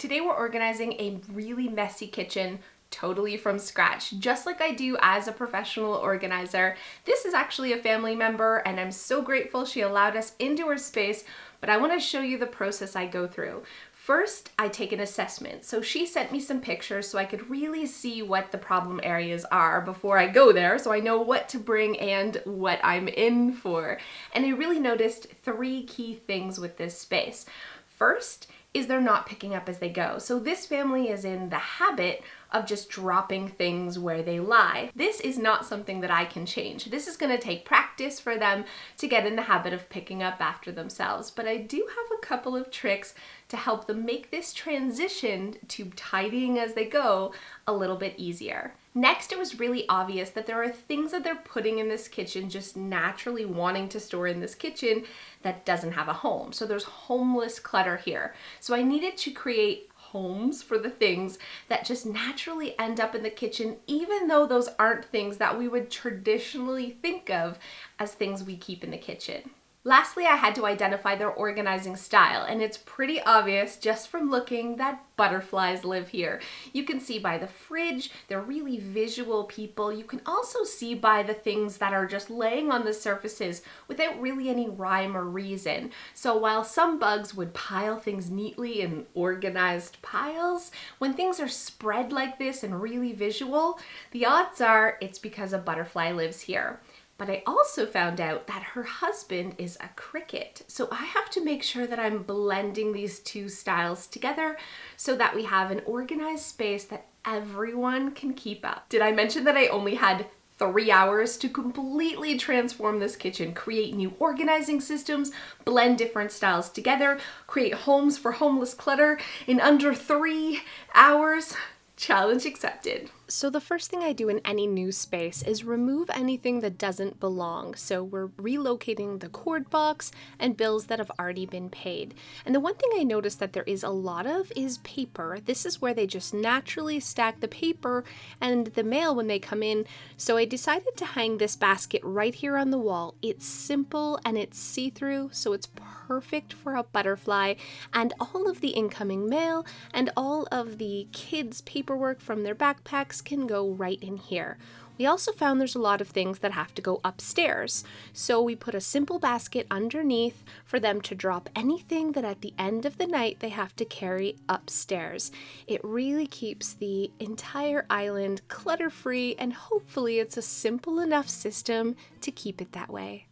Today we're organizing a really messy kitchen totally from scratch, just like I do as a professional organizer. This is actually a family member and I'm so grateful she allowed us into her space, but I want to show you the process I go through. First, I take an assessment. So she sent me some pictures so I could really see what the problem areas are before I go there, so I know what to bring and what I'm in for. And I really noticed three key things with this space. First is they're not picking up as they go. So this family is in the habit of just dropping things where they lie. This is not something that I can change. This is going to take practice for them to get in the habit of picking up after themselves. But I do have a couple of tricks to help them make this transition to tidying as they go a little bit easier. Next, it was really obvious that there are things that they're putting in this kitchen, just naturally wanting to store in this kitchen that doesn't have a home. So there's homeless clutter here. So I needed to create homes for the things that just naturally end up in the kitchen, even though those aren't things that we would traditionally think of as things we keep in the kitchen. Lastly, I had to identify their organizing style, and it's pretty obvious just from looking that butterflies live here. You can see by the fridge, they're really visual people. You can also see by the things that are just laying on the surfaces without really any rhyme or reason. So while some bugs would pile things neatly in organized piles, when things are spread like this and really visual, the odds are it's because a butterfly lives here. But I also found out that her husband is a cricket. So I have to make sure that I'm blending these two styles together so that we have an organized space that everyone can keep up. Did I mention that I only had 3 hours to completely transform this kitchen, create new organizing systems, blend different styles together, create homes for homeless clutter in under 3 hours? Challenge accepted. So the first thing I do in any new space is remove anything that doesn't belong. So we're relocating the cord box and bills that have already been paid. And the one thing I noticed that there is a lot of is paper. This is where they just naturally stack the paper and the mail when they come in. So I decided to hang this basket right here on the wall. It's simple and it's see-through, so it's perfect for a butterfly, and all of the incoming mail and all of the kids' paperwork from their backpacks can go right in here. We also found there's a lot of things that have to go upstairs, so we put a simple basket underneath for them to drop anything that at the end of the night they have to carry upstairs. It really keeps the entire island clutter-free, and hopefully it's a simple enough system to keep it that way.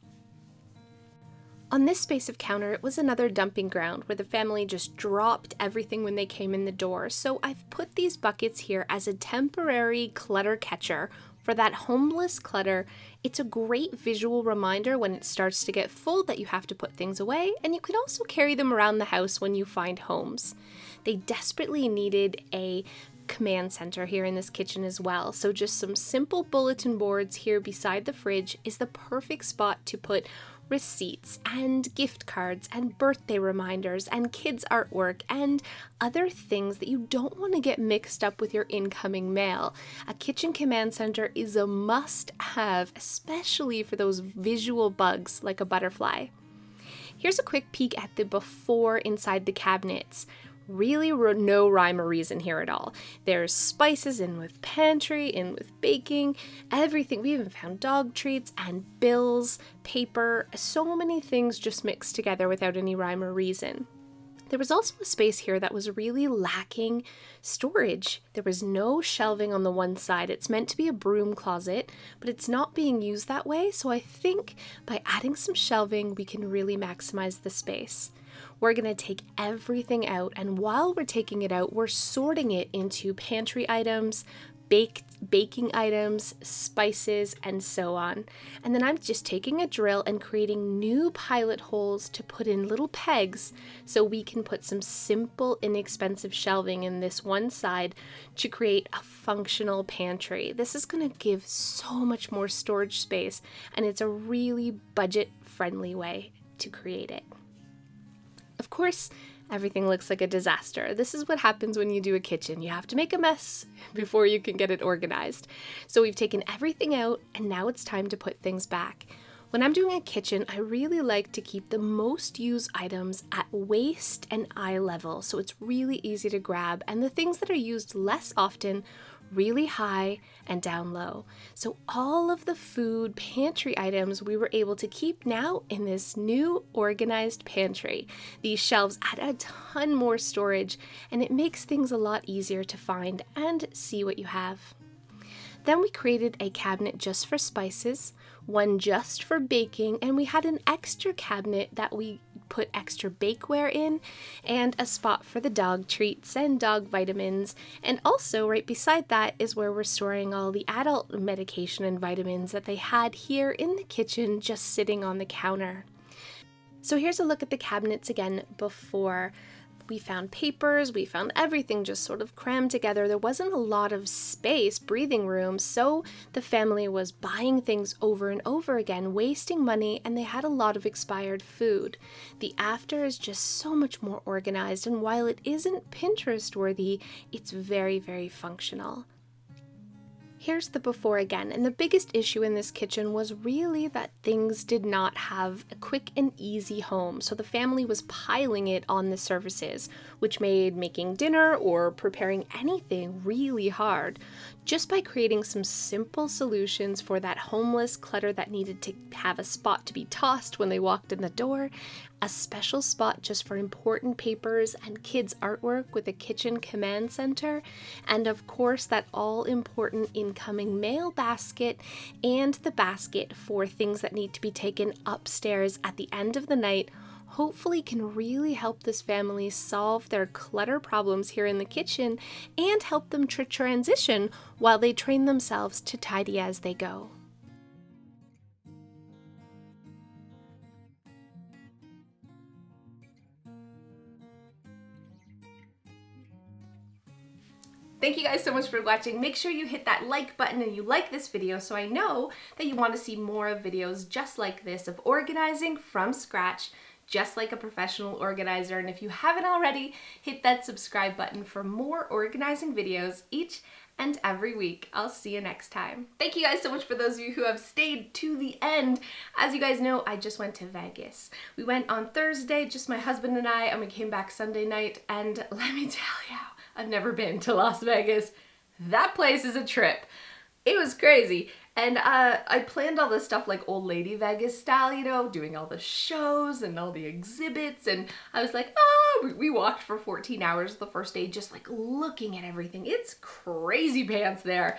On this space of counter, it was another dumping ground where the family just dropped everything when they came in the door. So I've put these buckets here as a temporary clutter catcher for that homeless clutter. It's a great visual reminder when it starts to get full that you have to put things away, and you can also carry them around the house when you find homes. They desperately needed a command center here in this kitchen as well, so just some simple bulletin boards here beside the fridge is the perfect spot to put receipts and gift cards and birthday reminders and kids artwork and other things that you don't want to get mixed up with your incoming mail. A kitchen command center is a must-have, especially for those visual bugs like a butterfly. Here's a quick peek at the before inside the cabinets. Really no rhyme or reason here at all. There's spices in with pantry, in with baking, everything. We even found dog treats and bills, paper, so many things just mixed together without any rhyme or reason. There was also a space here that was really lacking storage. There was no shelving on the one side. It's meant to be a broom closet, but it's not being used that way, so I think by adding some shelving, we can really maximize the space. We're going to take everything out, and while we're taking it out, we're sorting it into pantry items, baking items, spices, and so on. And then I'm just taking a drill and creating new pilot holes to put in little pegs so we can put some simple, inexpensive shelving in this one side to create a functional pantry. This is going to give so much more storage space, and it's a really budget-friendly way to create it. Of course, everything looks like a disaster. This is what happens when you do a kitchen. You have to make a mess before you can get it organized. So we've taken everything out, and now it's time to put things back. When I'm doing a kitchen, I really like to keep the most used items at waist and eye level, so it's really easy to grab, and the things that are used less often really high and down low. So all of the food pantry items we were able to keep now in this new organized pantry. These shelves add a ton more storage, and it makes things a lot easier to find and see what you have. Then we created a cabinet just for spices, one just for baking, and we had an extra cabinet that we put extra bakeware in, and a spot for the dog treats and dog vitamins. And also right beside that is where we're storing all the adult medication and vitamins that they had here in the kitchen just sitting on the counter. So here's a look at the cabinets again before. We found papers, we found everything just sort of crammed together. There wasn't a lot of space, breathing room, so the family was buying things over and over again, wasting money, and they had a lot of expired food. The after is just so much more organized, and while it isn't Pinterest worthy, it's very, very functional. Here's the before again, and the biggest issue in this kitchen was really that things did not have a quick and easy home, so the family was piling it on the surfaces, which made making dinner or preparing anything really hard. Just by creating some simple solutions for that homeless clutter that needed to have a spot to be tossed when they walked in the door, a special spot just for important papers and kids' artwork with a kitchen command center, and of course that all-important incoming mail basket and the basket for things that need to be taken upstairs at the end of the night, hopefully can really help this family solve their clutter problems here in the kitchen and help them to transition while they train themselves to tidy as they go. Thank you guys so much for watching. Make sure you hit that like button and you like this video so I know that you want to see more of videos just like this of organizing from scratch, just like a professional organizer. And if you haven't already, hit that subscribe button for more organizing videos each and every week. I'll see you next time. Thank you guys so much for those of you who have stayed to the end. As you guys know, I just went to Vegas. We went on Thursday, just my husband and I, and we came back Sunday night, and let me tell you, I've never been to Las Vegas. That place is a trip. It was crazy. And I planned all this stuff like old lady Vegas style, you know, doing all the shows and all the exhibits. And I was like, we walked for 14 hours the first day just like looking at everything. It's crazy pants there.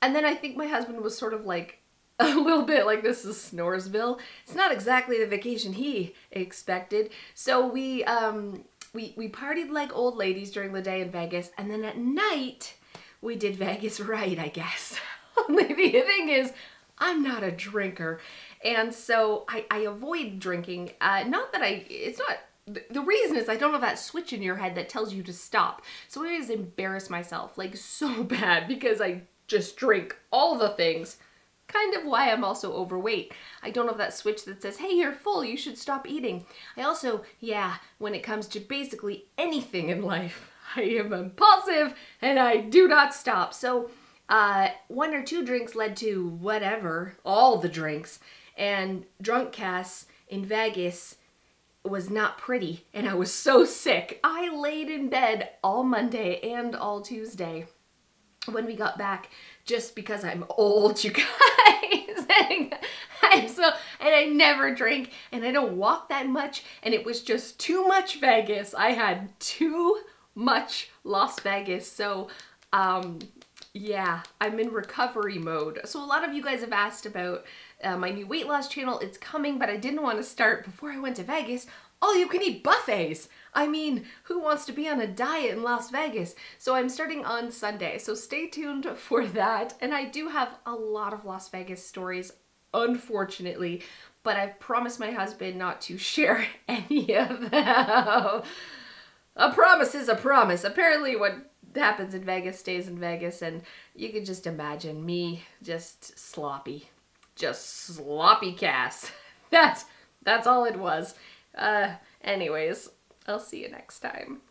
And then I think my husband was sort of like a little bit like, this is Snoresville. It's not exactly the vacation he expected. So we partied like old ladies during the day in Vegas, and then at night we did Vegas right, I guess. Only the thing is, I'm not a drinker, and so I avoid drinking. The reason is I don't have that switch in your head that tells you to stop. So I always embarrass myself like so bad because I just drink all the things. Kind of why I'm also overweight. I don't have that switch that says, hey, you're full, you should stop eating. I also, when it comes to basically anything in life, I am impulsive and I do not stop. So one or two drinks led to whatever, all the drinks. And drunk Cass in Vegas was not pretty, and I was so sick. I laid in bed all Monday and all Tuesday when we got back, just because I'm old, you guys. and I never drink, and I don't walk that much, and it was just too much Vegas. I had too much Las Vegas. So I'm in recovery mode. So a lot of you guys have asked about my new weight loss channel. It's coming, but I didn't want to start before I went to Vegas. All you can eat buffets. I mean, who wants to be on a diet in Las Vegas? So I'm starting on Sunday, so stay tuned for that. And I do have a lot of Las Vegas stories, unfortunately, but I've promised my husband not to share any of them. A promise is a promise. Apparently what happens in Vegas stays in Vegas, and you can just imagine me just sloppy Cass. That's all it was. Anyways, I'll see you next time.